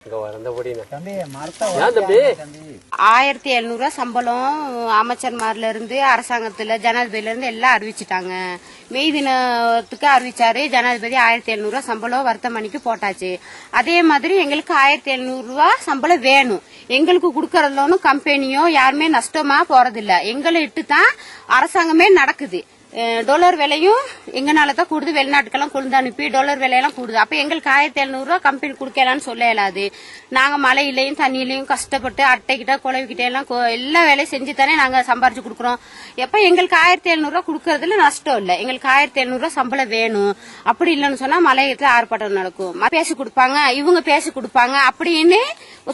1700 சம்பளம் அமைச்சர்மார்ல இருந்து அரசாங்கத்துல ஜனாதிபதியில இருந்து எல்லாம் அறிவிச்சிட்டாங்க. மே தினத்துக்கு அறிவிச்சாரு ஜனாதிபதி. 1700 சம்பளம் வர்த்தமானிக்கு போட்டாச்சு. அதே மாதிரி எங்களுக்கு 1700 சம்பளம் வேணும். எங்களுக்கு குடுக்கறதுல ஒன்னும் கம்பெனியோ யாருமே நஷ்டமா போறதில்ல. எங்களை இட்டு தான் அரசாங்கமே நடக்குது. டாலர் விலையும் எங்கனாலதான் கூடுது. வெளிநாட்டுக்கெல்லாம் கொண்டு அனுப்பி டாலர் விலையெல்லாம் கூடுது. அப்ப எங்களுக்கு 1700 கம்பெனி குடுக்கலான்னு சொல்ல இயலாது. நாங்க மழையிலையும் தண்ணியிலையும் கஷ்டப்பட்டு அட்டைக்கிட்ட குழவிக்கிட்ட எல்லாம் எல்லா வேலையும் செஞ்சு தானே நாங்க சம்பாரிச்சு குடுக்கறோம். எப்ப எங்களுக்கு 1700 குடுக்கறதுல நஷ்டம் இல்ல. எங்களுக்கு 1700 சம்பளம் வேணும். அப்படி இல்லைன்னு சொன்னா மலையத்துல ஆர்ப்பாட்டம் நடக்கும். பேசி கொடுப்பாங்க, இவங்க பேசி கொடுப்பாங்க அப்படின்னு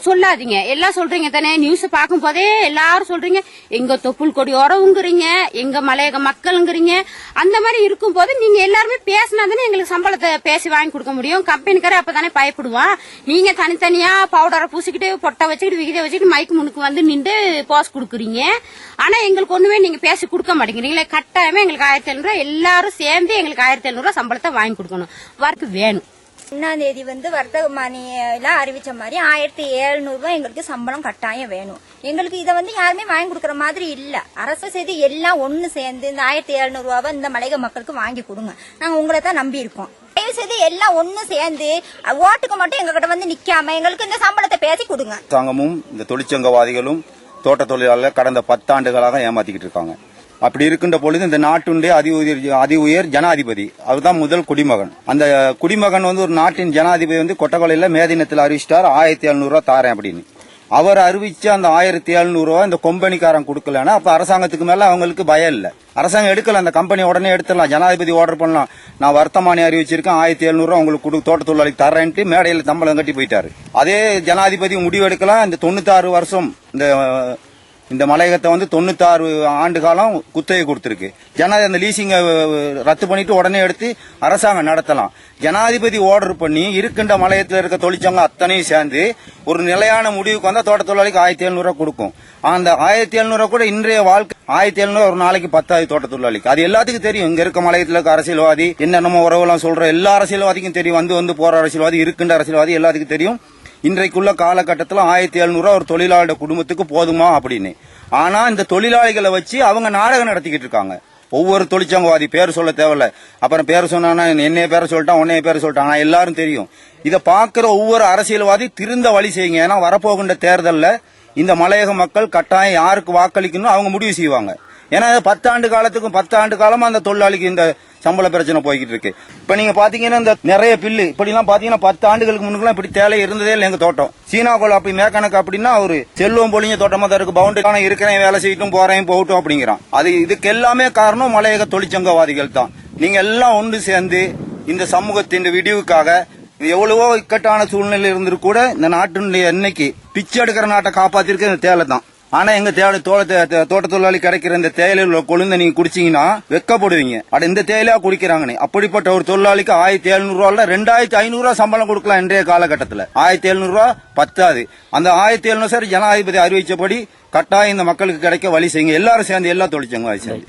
சொல்லாதீங்க. எல்லாம் சொல்றீங்க தானே, நியூஸ் பார்க்கும் போதே எல்லாரும் சொல்றீங்க எங்க தொப்புள் கொடி உறவுங்கிறீங்க, எங்க மலையக மக்களுங்கிறீங்க. அந்த மாதிரி இருக்கும் போது நீங்க எல்லாருமே பேசினாதானே எங்களுக்கு சம்பளத்தை பேசி வாங்கி கொடுக்க முடியும். கம்பெனிக்காரே அப்பதானே பயப்படுவான். நீங்க தனித்தனியா பவுடரை பூசிக்கிட்டு பொட்டை வச்சுக்கிட்டு விகித வச்சுக்கிட்டு மைக்கு முன்னுக்கு வந்து நின்று போஸ் கொடுக்குறீங்க. ஆனா எங்களுக்கு ஒண்ணுமே நீங்க பேசி கொடுக்க மாட்டேங்கிறீங்களே. கட்டாயமே எங்களுக்கு 1700 எல்லாரும் சேர்ந்து எங்களுக்கு 1700 சம்பளத்தை வாங்கி கொடுக்கணும். வர்க்கு வேணும். 1ஆம் தேதி வர்த்தமானியில அறிவிச்ச மாதிரி 1700 எங்களுக்கு சம்பளம் கட்டாயம் வேணும். எங்களுக்கு இதை யாருமே வாங்கி கொடுக்கற மாதிரி இல்ல. அரசு செய்து எல்லாம் ஒண்ணு சேர்ந்து இந்த 1700 இந்த மலையக மக்களுக்கு வாங்கி கொடுங்க. நாங்க உங்களை தான் நம்பி இருக்கோம். தயவு செய்து எல்லாம் ஒண்ணு சேர்ந்து ஓட்டுக்கு மட்டும் எங்ககிட்ட நிக்காம எங்களுக்கு இந்த சம்பளத்தை பேசி கொடுங்க. அரசாங்கமும் இந்த தொழிற்சங்கவாதிகளும் தோட்ட தொழிலாளர்கள் கடந்த 10 ஆண்டுகளாக ஏமாத்திக்கிட்டு இருக்காங்க. அப்படி இருக்கின்ற பொழுது இந்த நாட்டுடைய அதி உயர் ஜனாதிபதி அவர்தான் முதல் குடிமகன். அந்த குடிமகன் ஒரு நாட்டின் ஜனாதிபதி கொட்டக்கொலையில மே தினத்தில் அறிவிச்சிட்டார் 1700 தாரேன் அப்படின்னு. அவர் அறிவிச்ச அந்த 1700 இந்த கம்பெனிக்காரன் கொடுக்கலன்னா அப்ப அரசாங்கத்துக்கு மேல அவங்களுக்கு பயம் இல்ல. அரசாங்கம் எடுக்கல, அந்த கம்பெனி உடனே எடுத்துடலாம். ஜனாதிபதி ஆர்டர் பண்ணலாம், நான் வர்த்தமானி அறிவிச்சிருக்கேன் 1700 உங்களுக்கு தோட்ட தொழிலாளிக்கு தரேன்ட்டு மேடையில் தம்பளம் கட்டி போயிட்டாரு. அதே ஜனாதிபதி முடிவு எடுக்கலாம். இந்த 96 வருஷம் இந்த மலையகத்தை 96 ஆண்டு காலம் குத்தகை கொடுத்திருக்கு. ஜனாதிபதி அந்த லீசிங்க ரத்து பண்ணிட்டு உடனே எடுத்து அரசாங்கம் நடத்தலாம். ஜனாதிபதி ஆர்டர் பண்ணி இருக்கின்ற மலையத்தில் இருக்க தொழிற்சங்கம் அத்தனையும் சேர்ந்து ஒரு நிலையான முடிவுக்கு வந்தா தோட்ட தொழிலாளிக்கு 1700 கொடுக்கும். அந்த 1700 கூட இன்றைய வாழ்க்கை 1700 ஒரு நாளைக்கு 10 தோட்ட தொழிலாளிக்கு. அது எல்லாத்துக்கும் தெரியும். இங்க இருக்க மலையத்தில் இருக்க அரசியல்வாதி என்னென்னமோ உறவுலாம் சொல்ற எல்லா அரசியல்வாதிக்கும் தெரியும். வந்து போற அரசியல்வாதி இருக்கின்ற அரசியல்வாதி எல்லாத்துக்கும் தெரியும். இன்றைக்குள்ள காலகட்டத்தில் 1700 ஒரு தொழிலாளர் குடும்பத்துக்கு போதுமா அப்படின்னு. ஆனா இந்த தொழிலாளிகளை வச்சு அவங்க நாடகம் நடத்திக்கிட்டு இருக்காங்க. ஒவ்வொரு தொழிற்சங்கவாதி பேர் சொல்ல தேவையில்ல. அப்புறம் பேர் சொன்னா என்னைய பேரை சொல்லிட்டான், உன்னைய பேரை சொல்லிட்டான். ஆனா எல்லாரும் தெரியும். இதை பாக்குற ஒவ்வொரு அரசியல்வாதி திருந்த வழி செய்யுங்க. ஏன்னா வரப்போகின்ற தேர்தல்ல இந்த மலையக மக்கள் கட்டாயம் யாருக்கு வாக்களிக்கணும் அவங்க முடிவு செய்வாங்க. ஏன்னா 10 ஆண்டு காலத்துக்கும் 10 ஆண்டு காலமா அந்த தொழிலாளிக்கு இந்த சம்பள பிரச்சனை போய்கிட்டு இருக்கு. இப்ப நீங்க பாத்தீங்கன்னா இந்த நிறைய பில்லு இப்படி எல்லாம் பாத்தீங்கன்னா 10 ஆண்டுகளுக்கு முன்னுக்கு இப்படி தேலை இருந்ததே இல்லை. எங்க தோட்டம் சீனாக்குள்ள அப்படி மேக்கணக்கு அப்படின்னா ஒரு செல்வம் பொழிஞ்ச தோட்டமா தான் இருக்கு. பவுண்டரி இருக்கிறேன், வேலை செய்யட்டும், போறேன், போகட்டும் அப்படிங்கிறான். அது இதுக்கு எல்லாமே காரணம் மலையக தொழிற்சங்கவாதிகள் தான். நீங்க எல்லாம் ஒன்று சேர்ந்து இந்த சமூகத்தின் விடிவுக்காக எவ்வளவோ இக்கட்டான சூழ்நிலை இருந்து கூட இந்த நாட்டினுடைய இன்னைக்கு பிச்சை எடுக்கிற நாட்டை காப்பாத்திருக்க இந்த தேலை தான். ஆனா எங்க தோட்ட தொழிலாளி கிடைக்கிற இந்த தேயில கொழுந்த நீங்க குடிச்சீங்கன்னா வெக்கப்படுவீங்க. இந்த தேயிலா குடிக்கிறாங்கன்னு. அப்படிப்பட்ட ஒரு தொழிலாளிக்கு 1700 2500 சம்பளம் கொடுக்கலாம். இன்றைய காலகட்டத்தில் 1700 பத்தாது. அந்த 1700 ஜனாதிபதி அறிவிச்சபடி கட்டாயம் இந்த மக்களுக்கு கிடைக்க வழி செய்யுங்க. எல்லாரும் சேர்ந்து எல்லா தொழிற்சங்கம் சேர்ந்து